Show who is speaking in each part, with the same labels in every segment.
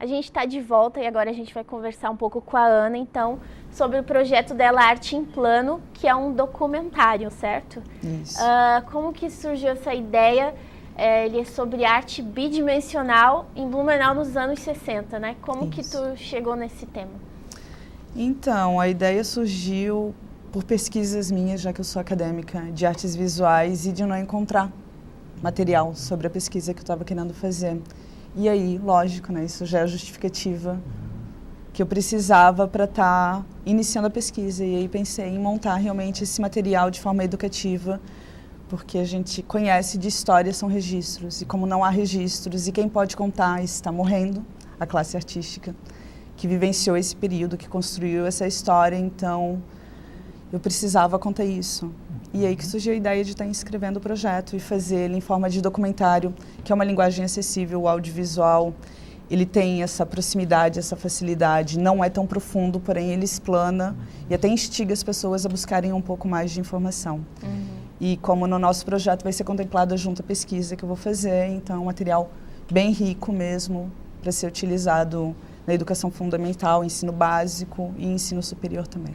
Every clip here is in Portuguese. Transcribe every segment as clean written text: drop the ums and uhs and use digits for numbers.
Speaker 1: A gente está de volta e agora a gente vai conversar um pouco com a Ana, então, sobre o projeto dela Arte em Plano, que é um documentário, certo?
Speaker 2: Isso.
Speaker 1: Como que surgiu essa ideia? Ele é sobre arte bidimensional em Blumenau nos anos 60, né? Como que tu chegou nesse tema?
Speaker 2: Então, a ideia surgiu por pesquisas minhas, já que eu sou acadêmica de artes visuais, e de não encontrar material sobre a pesquisa que eu estava querendo fazer. E aí, lógico, né, isso já é a justificativa que eu precisava para estar iniciando a pesquisa. E aí pensei em montar realmente esse material de forma educativa, porque a gente conhece de história são registros, e como não há registros, e quem pode contar está morrendo, a classe artística, que vivenciou esse período, que construiu essa história, então eu precisava contar isso. E aí que surgiu a ideia de estar escrevendo o projeto e fazer ele em forma de documentário, que é uma linguagem acessível, o audiovisual. Ele tem essa proximidade, essa facilidade, não é tão profundo, porém ele explana e até instiga as pessoas a buscarem um pouco mais de informação. E como no nosso projeto vai ser contemplado junto à pesquisa que eu vou fazer, então é um material bem rico mesmo para ser utilizado na educação fundamental, ensino básico e ensino superior também.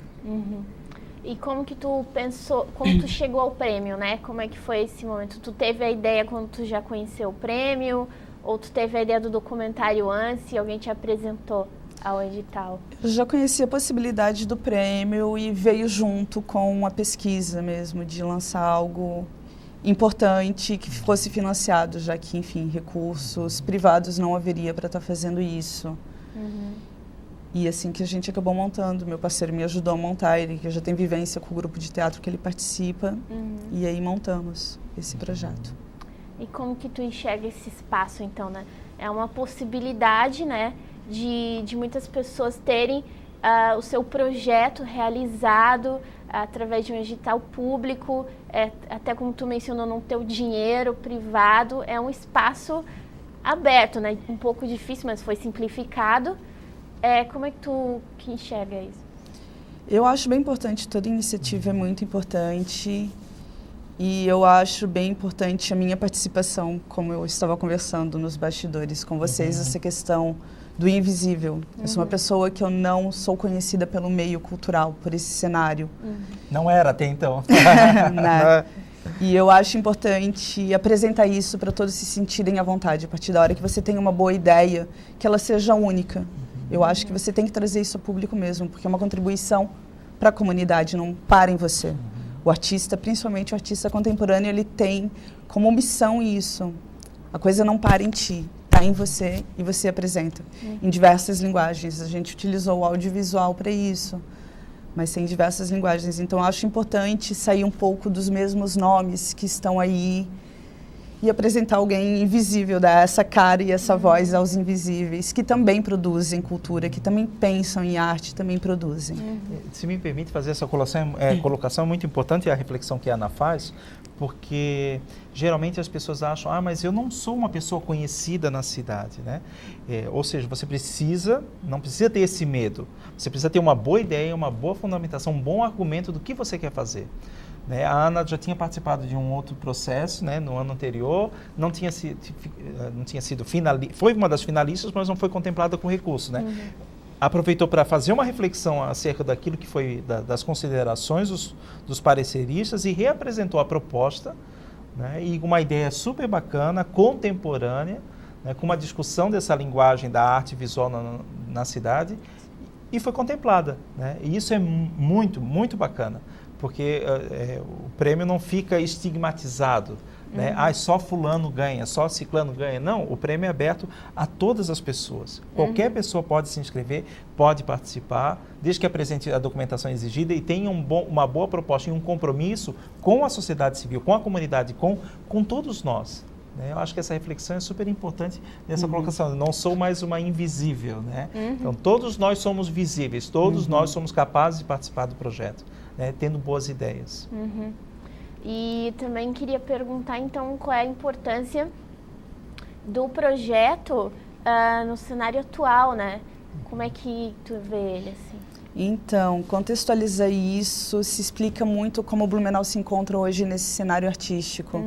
Speaker 1: E como que tu pensou, como tu chegou ao prêmio, né? Como é que foi esse momento? Tu teve a ideia quando tu já conheceu o prêmio? Ou tu teve a ideia do documentário antes e alguém te apresentou ao edital?
Speaker 2: Eu já conhecia a possibilidade do prêmio e veio junto com a pesquisa mesmo, de lançar algo importante que fosse financiado, já que, enfim, recursos privados não haveria para estar fazendo isso. E assim que a gente acabou montando, meu parceiro me ajudou a montar, ele que já tem vivência com o grupo de teatro que ele participa, e aí montamos esse projeto.
Speaker 1: E como que tu enxerga esse espaço, então, né? É uma possibilidade, né, de muitas pessoas terem o seu projeto realizado através de um edital público, até como tu mencionou, não ter o dinheiro privado, é um espaço aberto, né? Um pouco difícil, mas foi simplificado. Como é que tu enxerga isso?
Speaker 2: Eu acho bem importante, toda iniciativa é muito importante. E eu acho bem importante a minha participação, como eu estava conversando nos bastidores com vocês, essa questão do invisível. Eu sou uma pessoa que eu não sou conhecida pelo meio cultural, por esse cenário.
Speaker 3: Não era até então.
Speaker 2: Né? E eu acho importante apresentar isso para todos se sentirem à vontade, a partir da hora que você tem uma boa ideia, que ela seja única. Eu acho que você tem que trazer isso ao público mesmo, porque é uma contribuição para a comunidade, não para em você. O artista, principalmente o artista contemporâneo, ele tem como missão isso. A coisa não para em ti, está em você e você apresenta. Em diversas linguagens. A gente utilizou o audiovisual para isso, mas tem diversas linguagens. Então, eu acho importante sair um pouco dos mesmos nomes que estão aí e apresentar alguém invisível, dar essa cara e essa voz aos invisíveis, que também produzem cultura, que também pensam em arte, também produzem.
Speaker 3: Se me permite fazer essa colocação muito importante, a reflexão que a Ana faz, porque geralmente as pessoas acham, mas eu não sou uma pessoa conhecida na cidade, né? Ou seja, você não precisa ter esse medo, você precisa ter uma boa ideia, uma boa fundamentação, um bom argumento do que você quer fazer. A Ana já tinha participado de um outro processo, né, no ano anterior, não tinha sido finalista, foi uma das finalistas, mas não foi contemplada com recurso, né? Aproveitou para fazer uma reflexão acerca daquilo que foi das considerações dos pareceristas e reapresentou a proposta, né, e uma ideia super bacana, contemporânea, né, com uma discussão dessa linguagem da arte visual na cidade, e foi contemplada, né? E isso é muito, muito bacana, porque o prêmio não fica estigmatizado, né? Só fulano ganha, só ciclano ganha. Não, o prêmio é aberto a todas as pessoas. Qualquer pessoa pode se inscrever, pode participar, desde que apresente a documentação exigida e tenha uma boa proposta e um compromisso com a sociedade civil, com a comunidade, com todos nós. Eu acho que essa reflexão é super importante nessa colocação. Eu não sou mais uma invisível, né? Então, todos nós somos visíveis, todos nós somos capazes de participar do projeto, né? Tendo boas ideias.
Speaker 1: E também queria perguntar, então, qual é a importância do projeto no cenário atual, né? Como é que tu vê ele, assim?
Speaker 2: Então, contextualizar isso se explica muito como o Blumenau se encontra hoje nesse cenário artístico.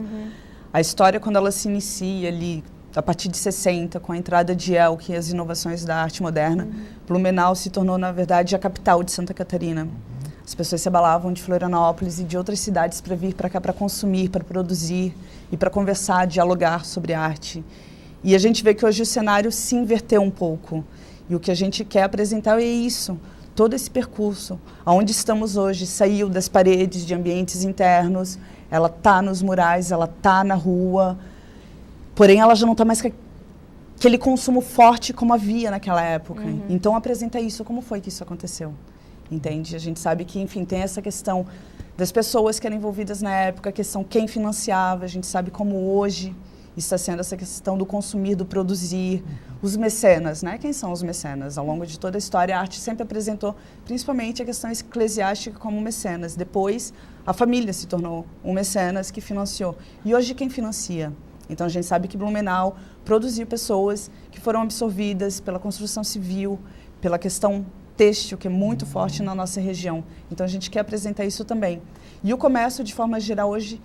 Speaker 2: A história, quando ela se inicia ali a partir de 60, com a entrada de Elke e as inovações da arte moderna, Blumenau se tornou, na verdade, a capital de Santa Catarina. As pessoas se abalavam de Florianópolis e de outras cidades para vir para cá para consumir, para produzir e para conversar, dialogar sobre arte. E a gente vê que hoje o cenário se inverteu um pouco. E o que a gente quer apresentar é isso, todo esse percurso. Aonde estamos hoje saiu das paredes de ambientes internos, ela está nos murais, ela está na rua, porém ela já não está mais com aquele consumo forte como havia naquela época. Então apresenta isso, como foi que isso aconteceu, entende? A gente sabe que, enfim, tem essa questão das pessoas que eram envolvidas na época, a questão quem financiava, a gente sabe como hoje está sendo essa questão do consumir, do produzir, os mecenas, né? Quem são os mecenas? Ao longo de toda a história, a arte sempre apresentou principalmente a questão eclesiástica como mecenas. Depois, a família se tornou um mecenas que financiou. E hoje, quem financia? Então, a gente sabe que Blumenau produziu pessoas que foram absorvidas pela construção civil, pela questão têxtil, que é muito forte na nossa região. Então, a gente quer apresentar isso também. E o comércio, de forma geral, hoje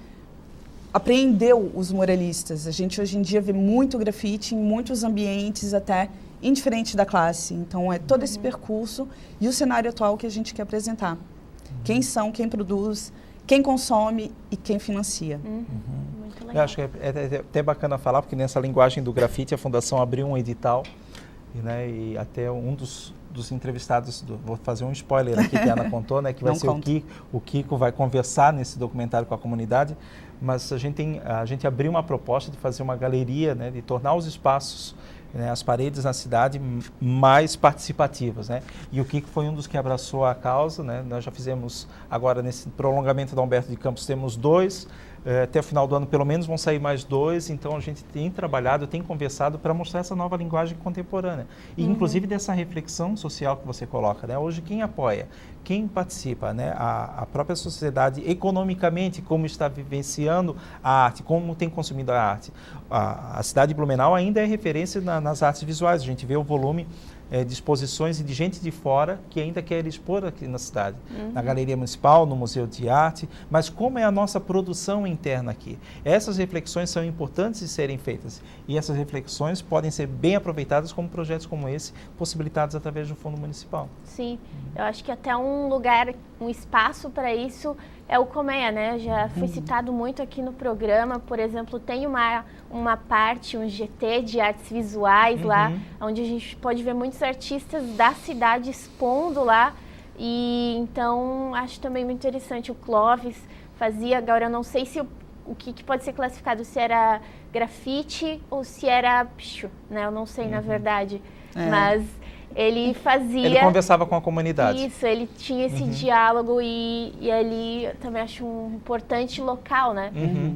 Speaker 2: apreendeu os muralistas. A gente hoje em dia vê muito grafite em muitos ambientes, até indiferente da classe. Então, é todo esse percurso e o cenário atual que a gente quer apresentar. Quem são, quem produz, quem consome e quem financia.
Speaker 1: Muito legal.
Speaker 3: Eu acho que é até bacana falar, porque nessa linguagem do grafite, a Fundação abriu um edital, né, e até um dos entrevistados, vou fazer um spoiler aqui que a Ana contou, né, que vai ser o Kiko vai conversar nesse documentário com a comunidade, mas a gente abriu uma proposta de fazer uma galeria, né, de tornar os espaços, né, as paredes na cidade mais participativas, né? E o Kiko foi um dos que abraçou a causa, né? Nós já fizemos agora nesse prolongamento da Humberto de Campos, temos 2, até o final do ano pelo menos vão sair mais 2, então a gente tem trabalhado, tem conversado para mostrar essa nova linguagem contemporânea e inclusive dessa reflexão social que você coloca, né? Hoje quem apoia, quem participa, né? A própria sociedade economicamente, como está vivenciando a arte, como tem consumido a arte. A cidade de Blumenau ainda é referência nas artes visuais, a gente vê o volume de exposições e de gente de fora que ainda quer expor aqui na cidade, na Galeria Municipal, no Museu de Arte, mas como é a nossa produção interna aqui. Essas reflexões são importantes de serem feitas e essas reflexões podem ser bem aproveitadas como projetos como esse, possibilitados através do Fundo Municipal.
Speaker 1: Sim, eu acho que até um lugar, um espaço para isso é o Colmeia, né? Já foi citado muito aqui no programa, por exemplo, tem uma parte, um GT de artes visuais lá, onde a gente pode ver muitos artistas da cidade expondo lá, e então acho também muito interessante. O Clóvis fazia, agora eu não sei se o que pode ser classificado, se era grafite ou se era picho, né? Eu não sei na verdade, mas ele fazia...
Speaker 3: Ele conversava com a comunidade.
Speaker 1: Isso, ele tinha esse diálogo e ali eu também acho um importante local, né?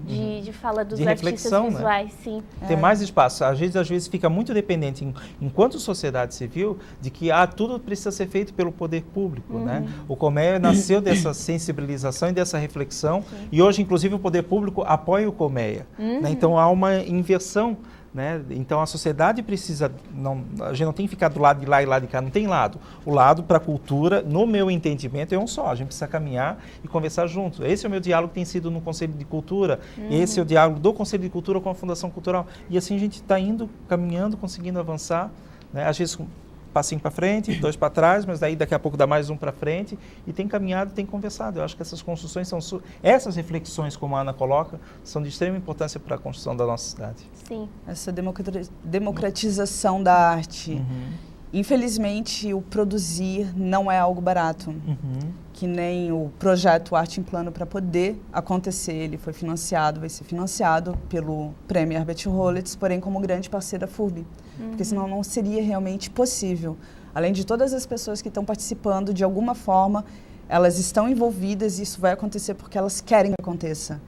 Speaker 1: De fala dos artistas visuais, né? Sim.
Speaker 3: Tem mais espaço. Às vezes fica muito dependente, enquanto sociedade civil, de que tudo precisa ser feito pelo poder público, né? O Colmeia nasceu dessa sensibilização e dessa reflexão e hoje, inclusive, o poder público apoia o Colmeia, né? Então, há uma inversão, né? Então a sociedade precisa, a gente não tem que ficar do lado de lá e lado de cá, não tem lado. O lado para a cultura, no meu entendimento, é um só. A gente precisa caminhar e conversar juntos. Esse é o meu diálogo que tem sido no Conselho de Cultura, esse é o diálogo do Conselho de Cultura com a Fundação Cultural. E assim a gente está indo, caminhando, conseguindo avançar, né? Às vezes passinho para frente, 2 para trás, mas daí daqui a pouco dá mais 1 para frente e tem caminhado, tem conversado. Eu acho que essas construções essas reflexões, como a Ana coloca, são de extrema importância para a construção da nossa cidade.
Speaker 1: Sim.
Speaker 2: Essa democratização da arte. Infelizmente, o produzir não é algo barato. Que nem o projeto Arte em Plano, para poder acontecer, ele foi financiado, vai ser financiado pelo Prêmio Herbert Rollitz, porém como grande parceira da FURB, porque senão não seria realmente possível. Além de todas as pessoas que estão participando, de alguma forma, elas estão envolvidas e isso vai acontecer porque elas querem que aconteça.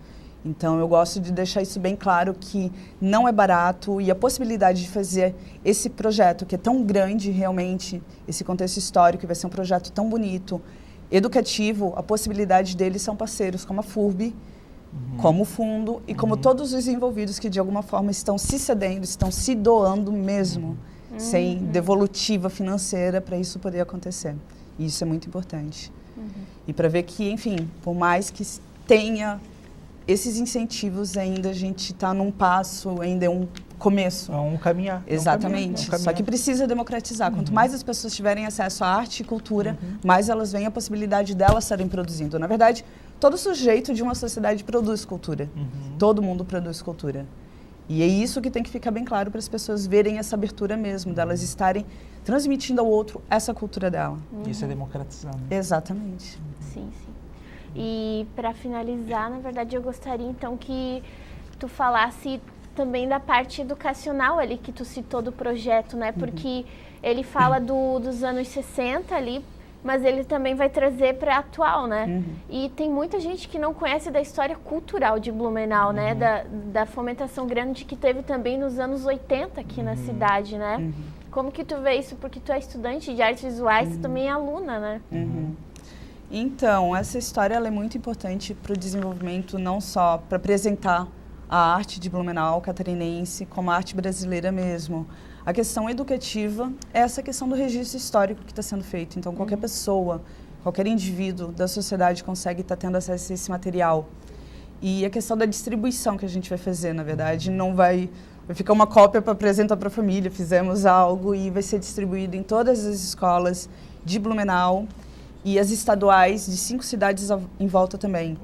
Speaker 2: Então, eu gosto de deixar isso bem claro, que não é barato e a possibilidade de fazer esse projeto, que é tão grande realmente, esse contexto histórico, vai ser um projeto tão bonito, educativo, a possibilidade deles são parceiros como a FURB, como o fundo e como todos os envolvidos que de alguma forma estão se cedendo, estão se doando mesmo, sem devolutiva financeira para isso poder acontecer. E isso é muito importante. E para ver que, enfim, por mais que tenha esses incentivos ainda a gente está num passo, ainda é um começo.
Speaker 3: É um caminhar.
Speaker 2: Exatamente.
Speaker 3: É um caminhar.
Speaker 2: Só que precisa democratizar. Quanto mais as pessoas tiverem acesso à arte e cultura, mais elas veem a possibilidade delas estarem produzindo. Na verdade, todo sujeito de uma sociedade produz cultura. Todo mundo produz cultura. E é isso que tem que ficar bem claro para as pessoas verem essa abertura mesmo, delas estarem transmitindo ao outro essa cultura dela.
Speaker 3: Isso é democratizar, né?
Speaker 2: Exatamente.
Speaker 1: Sim, sim. E para finalizar, na verdade, eu gostaria então que tu falasse também da parte educacional ali que tu citou do projeto, né? Porque ele fala dos anos 60 ali, mas ele também vai trazer para atual, né? E tem muita gente que não conhece da história cultural de Blumenau, né? Da fomentação grande que teve também nos anos 80 aqui na cidade, né? Como que tu vê isso? Porque tu é estudante de artes visuais, tu também é aluna, né?
Speaker 2: Então, essa história ela é muito importante para o desenvolvimento, não só para apresentar a arte de Blumenau catarinense, como a arte brasileira mesmo. A questão educativa é essa questão do registro histórico que está sendo feito. Então, qualquer pessoa, qualquer indivíduo da sociedade consegue estar tendo acesso a esse material. E a questão da distribuição que a gente vai fazer, na verdade, não vai ficar uma cópia para apresentar para a família. Fizemos algo e vai ser distribuído em todas as escolas de Blumenau e as estaduais de 5 cidades em volta também.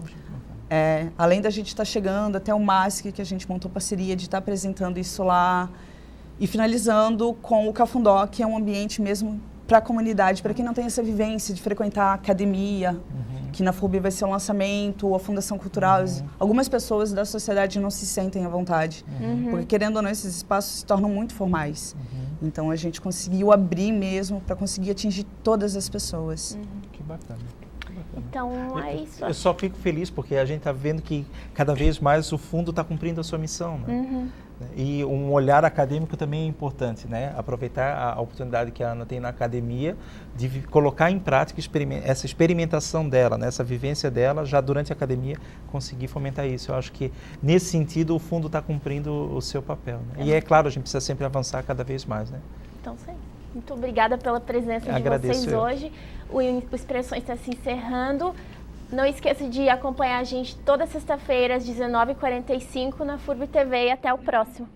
Speaker 2: Além da gente estar chegando até o MASC, que a gente montou parceria de estar apresentando isso lá, e finalizando com o Cafundó, que é um ambiente mesmo para a comunidade, para quem não tem essa vivência de frequentar a academia, que na FURB vai ser o lançamento, ou a Fundação Cultural. Algumas pessoas da sociedade não se sentem à vontade, porque querendo ou não, esses espaços se tornam muito formais. Então a gente conseguiu abrir mesmo para conseguir atingir todas as pessoas.
Speaker 3: Que bacana.
Speaker 1: Então é isso.
Speaker 3: Eu só fico feliz porque a gente está vendo que cada vez mais o fundo está cumprindo a sua missão, né? E um olhar acadêmico também é importante, né? Aproveitar a oportunidade que a Ana tem na academia de colocar em prática essa experimentação dela, né? Essa vivência dela já durante a academia, conseguir fomentar isso. Eu acho que nesse sentido o fundo está cumprindo o seu papel, né? E é claro, a gente precisa sempre avançar cada vez mais, né?
Speaker 1: Então, sim. Muito obrigada pela presença de vocês hoje. O Expressões está se encerrando. Não esqueça de acompanhar a gente toda sexta-feira às 19h45 na FURB TV e até o próximo.